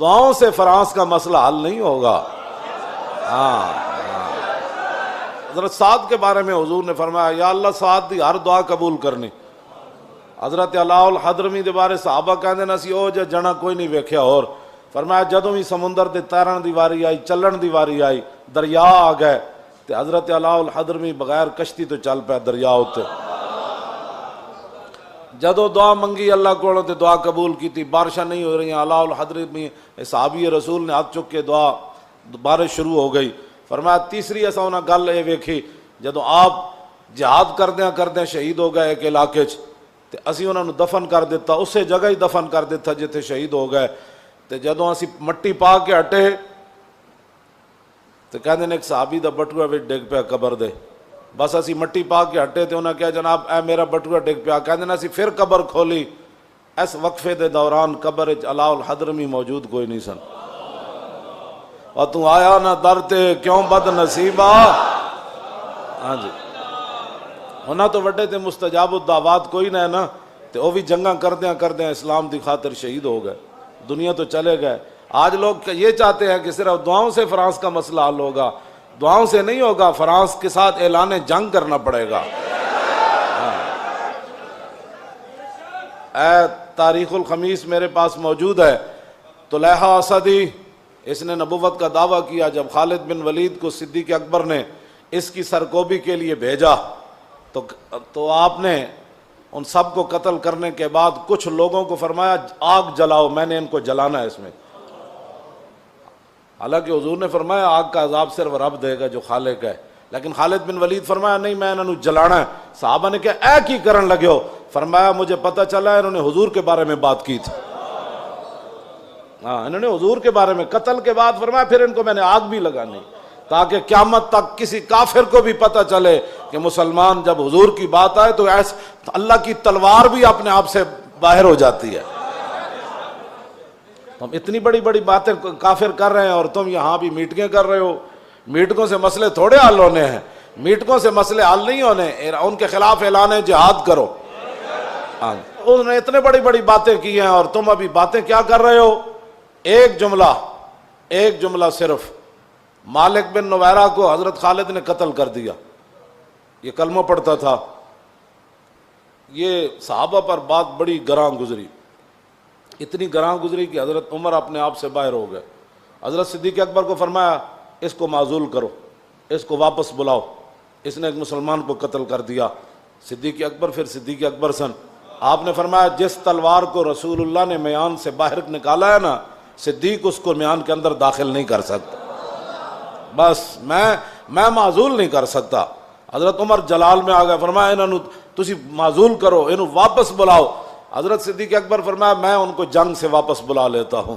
دعاؤں سے فرانس کا مسئلہ حل نہیں ہوگا۔ ہاں، حضرت سعد کے بارے میں حضور نے فرمایا یا اللہ سعد دی ہر دعا قبول کرنی۔ حضرت علاء الحضرمی دے بارے صحابہ کہندے نا سی او جنا کوئی نہیں ویکھیا، اور فرمایا جدوں بھی سمندر دے تیرن دی واری آئی، چلن دی واری آئی، دریا آ گئے تے حضرت علاء الحضرمی بغیر کشتی تو چل پیا دریا اتے۔ جدو دعا منگی اللہ کو تے دعا قبول کی تھی، بارشاں نہیں ہو رہی ہیں، علاء الحضرمی صحابی رسول نے ہاتھ چک کے دعا، بارش شروع ہو گئی۔ فرمایا تیسری ایسا انہاں گل یہ ویکھی جدو آپ جہاد کردیاں شہید ہو گئے ایک علاقے تے اسی انہاں نو دفن کر دیتا، اسے جگہ ہی دفن کر دیتا جتے شہید ہو گئے تے جدو اسی مٹی پا کے ہٹے تے کہندے نے ایک صحابی دا بٹوا وچ ڈگ پیا قبر دے، بس اسی مٹی پا کے ہٹے تے انہاں کہا جناب اے میرا بٹوا ڈگ پیا، کہندے نے اسی پھر قبر کھولی، اس وقفے دے دوران قبر وچ علاء الحضرمی موجود کوئی نہیں سن۔ اور تو آیا نہ در تے کیوں بد نصیبہ، ہاں جی انہاں تو وڈے تے مستجاب الدعوات کوئی نہ ہے نا، تے وہ بھی جنگاں کردیاں اسلام دی خاطر شہید ہو گئے، دنیا تو چلے گئے۔ آج لوگ یہ چاہتے ہیں کہ صرف دعاؤں سے فرانس کا مسئلہ حل ہوگا، دعاؤں سے نہیں ہوگا، فرانس کے ساتھ اعلان جنگ کرنا پڑے گا۔ اے تاریخ الخمیس میرے پاس موجود ہے، طلحہ اسدی اس نے نبوت کا دعویٰ کیا جب خالد بن ولید کو صدیق اکبر نے اس کی سرکوبی کے لیے بھیجا تو آپ نے ان سب کو قتل کرنے کے بعد کچھ لوگوں کو فرمایا آگ جلاؤ، میں نے ان کو جلانا ہے اس میں۔ حالانکہ حضور نے فرمایا آگ کا عذاب صرف رب دے گا جو خالق ہے، لیکن خالد بن ولید فرمایا نہیں میں انہوں نے جلانا ہے۔ صحابہ نے کہا اے کی کرن لگے ہو؟ فرمایا مجھے پتہ چلا ہے انہوں نے حضور کے بارے میں بات کی تھی، ہاں انہوں نے حضور کے بارے میں، قتل کے بعد فرمایا پھر ان کو میں نے آگ بھی لگانی تاکہ قیامت تک کسی کافر کو بھی پتہ چلے کہ مسلمان جب حضور کی بات آئے تو ایسا اللہ کی تلوار بھی اپنے آپ سے باہر ہو جاتی ہے۔ تم اتنی بڑی بڑی باتیں کافر کر رہے ہیں اور تم یہاں بھی میٹنگیں کر رہے ہو۔ میٹنگوں سے مسئلے تھوڑے حل ہونے ہیں، میٹنگوں سے مسئلے حل نہیں ہونے، ان کے خلاف اعلان جہاد کرو۔ انہوں نے اتنے بڑی بڑی باتیں کی ہیں اور تم ابھی باتیں کیا کر رہے ہو؟ ایک جملہ صرف، مالک بن نویرہ کو حضرت خالد نے قتل کر دیا، یہ کلمہ پڑھتا تھا، یہ صحابہ پر بات بڑی گراں گزری، اتنی گراں گزری کہ حضرت عمر اپنے آپ سے باہر ہو گئے۔ حضرت صدیق اکبر کو فرمایا اس کو معزول کرو، اس کو واپس بلاؤ، اس نے ایک مسلمان کو قتل کر دیا۔ صدیق اکبر پھر صدیق اکبر سن، آپ نے فرمایا جس تلوار کو رسول اللہ نے میان سے باہر نکالا ہے نا، صدیق اس کو میان کے اندر داخل نہیں کر سکتا، بس میں معزول نہیں کر سکتا۔ حضرت عمر جلال میں آ گئے، فرمایا انہوں تسی معزول کرو، انہوں واپس بلاؤ۔ حضرت صدیق اکبر فرمایا میں ان کو جنگ سے واپس بلا لیتا ہوں۔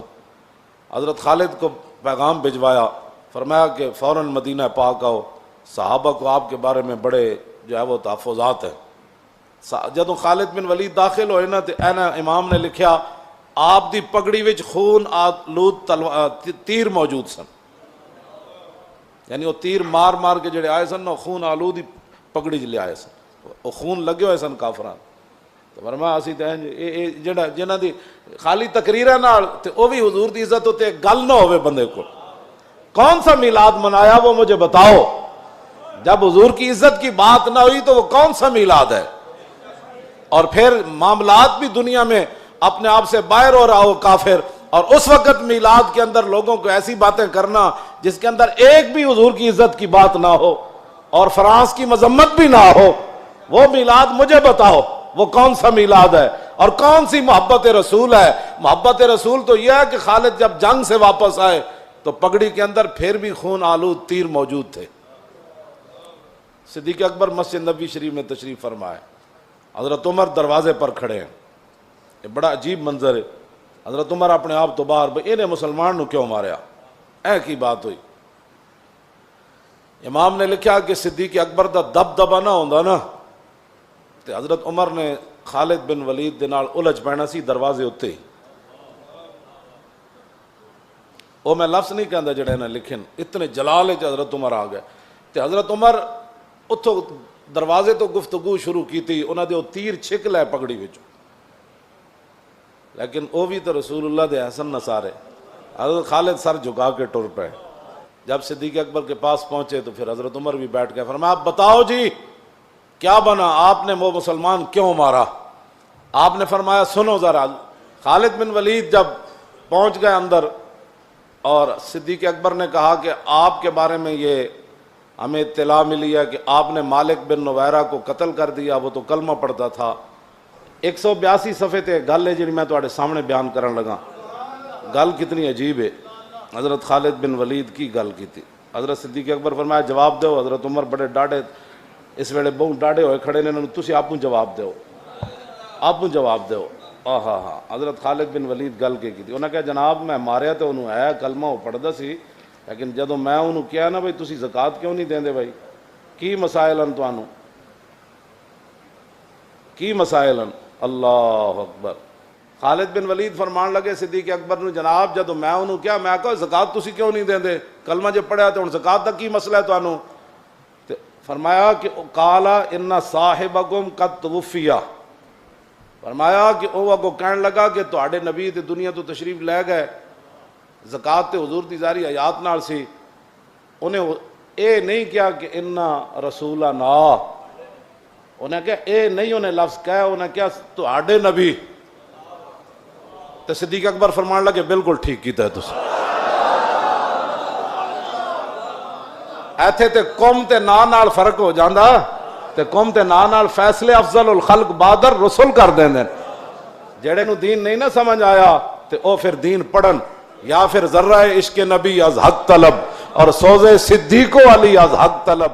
حضرت خالد کو پیغام بھجوایا، فرمایا کہ فوراً مدینہ پاک آؤ، صحابہ کو آپ کے بارے میں بڑے جو ہے وہ تحفظات ہیں۔ جدوں خالد بن ولید داخل ہوئے نا تے اینا امام نے لکھیا آپ دی پگڑی وچ خون آلود تیر موجود سن، یعنی وہ تیر مار مار کے جڑے آئے سن نا خون آلود ہی پگڑی چ لے آئے سن، وہ خون لگے ہوئے سن کافران۔ تو فرمایا اسی تے جڑا جنہاں دی خالی تقریراں نال تے او بھی حضور دی عزت ہوتے گل نہ ہوئے بندے کو، کون سا میلاد منایا وہ مجھے بتاؤ؟ جب حضور کی عزت کی بات نہ ہوئی تو وہ کون سا میلاد ہے؟ اور پھر معاملات بھی دنیا میں اپنے آپ سے باہر ہو رہا ہو کافر، اور اس وقت میلاد کے اندر لوگوں کو ایسی باتیں کرنا جس کے اندر ایک بھی حضور کی عزت کی بات نہ ہو اور فرانس کی مذمت بھی نہ ہو، وہ میلاد مجھے بتاؤ وہ کون سا میلاد ہے اور کون سی محبت رسول ہے؟ محبت رسول تو یہ ہے کہ خالد جب جنگ سے واپس آئے تو پگڑی کے اندر پھر بھی خون آلود تیر موجود تھے۔ صدیق اکبر مسجد نبوی شریف میں تشریف فرمائے، حضرت عمر دروازے پر کھڑے ہیں، یہ بڑا عجیب منظر ہے۔ حضرت عمر اپنے آپ تو باہر بھئی انہیں مسلمان نو کیوں ماریا، اے کی بات ہوئی؟ امام نے لکھا کہ صدیق اکبر دا دبدبا نہ ہوندا نا تے حضرت عمر نے خالد بن ولید دے نال الجھ پینا سی دروازے اتے ہی۔ وہ میں لفظ نہیں کہندا جڑے نے لکھن، اتنے جلال وچ حضرت عمر آ گئے تے حضرت عمر اتھوں دروازے تو گفتگو شروع کی تھی، انہاں دے او تیر چھک لے پگڑی وچ، لیکن وہ بھی تو رسول اللہ دے حسن نصارے، حضرت خالد سر جھکا کے ٹر پے. جب صدیق اکبر کے پاس پہنچے تو پھر حضرت عمر بھی بیٹھ گئے. فرمایا آپ بتاؤ جی کیا بنا, آپ نے وہ مسلمان کیوں مارا؟ آپ نے فرمایا سنو ذرا. خالد بن ولید جب پہنچ گئے اندر اور صدیق اکبر نے کہا کہ آپ کے بارے میں یہ ہمیں اطلاع ملی ہے کہ آپ نے مالک بن نویرہ کو قتل کر دیا, وہ تو کلمہ پڑھتا تھا. 182 صفحے تے گل ہے جی میں تواڈے سامنے بیان کرن لگا. گل کتنی عجیب ہے. حضرت خالد بن ولید کی گل کی تھی. حضرت صدیق اکبر فرمایا جواب دو. حضرت عمر بڑے ڈاڈے اس ویلے بہت ڈاڈے ہوئے کھڑے نے, تسی آپ جواب دو, آپ جواب دو. ہاں حضرت خالد بن ولید گل کی تھی. انہوں نے کہا جناب میں ماریا تو انہوں ہے کلمہ وہ پڑھدا سی, لیکن جدوں میں انہوں کیا نا بھائی تسی زکات کیوں نہیں دیندے بھائی, کی مسائل ہیں تانوں, کی مسائل ہیں. اللہ اکبر. خالد بن ولید فرمان لگے صدیق اکبر نے جناب جدوں میں انہوں کیا میں کہا زکات تسی کیوں نہیں دیندے, کلمہ جے پڑھیا تو ہن زکات دا کی مسئلہ ہے تانوں؟ فرمایا کہ قالا ان صاحبکم قد توفیا. فرمایا کہ وہ اگوں کہن لگا کہ تواڈے نبی تے دنیا تو تشریف لے گئے, زکات تے حضور دی ظاہری حیات نال سی. انہیں اے نہیں کیا کہ انا رسولنا, انہیں کہا اے نہیں انہیں لفظ کہا, انہیں کیا تواڈے نبی. تے صدیق اکبر فرمان لگے بالکل ٹھیک کیتا ہے تسی. ایتھے تے قوم تے نا نال فرق ہو جاندا, تے قوم تے نا نال فیصلے افضل الخلق بادر رسول کر دیندے. جڑے نو دین نہیں نہ سمجھ آیا تے او پھر دین پڑھن, یا پھر ذرہ عشق نبی از حق طلب اور سوز صدیق علی از حق طلب.